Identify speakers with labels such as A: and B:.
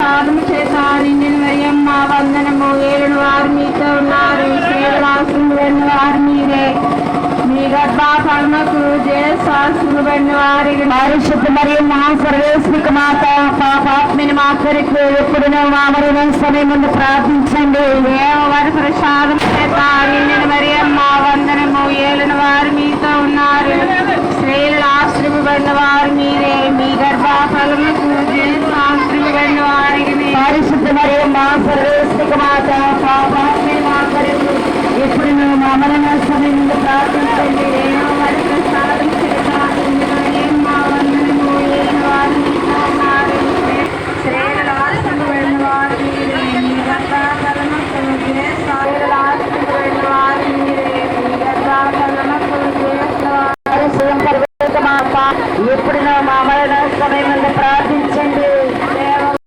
A: పాదము చేత నిండిన మరియమ్మ వందనము. ఏలుని వారు మీతో ఉన్నారు. స్త్రీలలో ఆశీర్వదించబడిన వారు మీరే. మీ గర్భఫలమునకు ఆశీర్వదించబడిన వారి పరిశుద్ధ మరియమ్మ సర్వేశ్వరికి మాత పాపాత్మని మా కొరకు ఎప్పుడునూ మా మరణ సమయం ముందు ప్రార్థించండి. వారి ప్రసాదం చేత నిండిన మరియమ్మ వందనము. ఏలుని వారు మీతో ఉన్నారు. స్త్రీలలో ఆశీర్వదించబడిన వారు మీరే. మీ గర్భఫలమునకు ఆశీర్వదించబడిన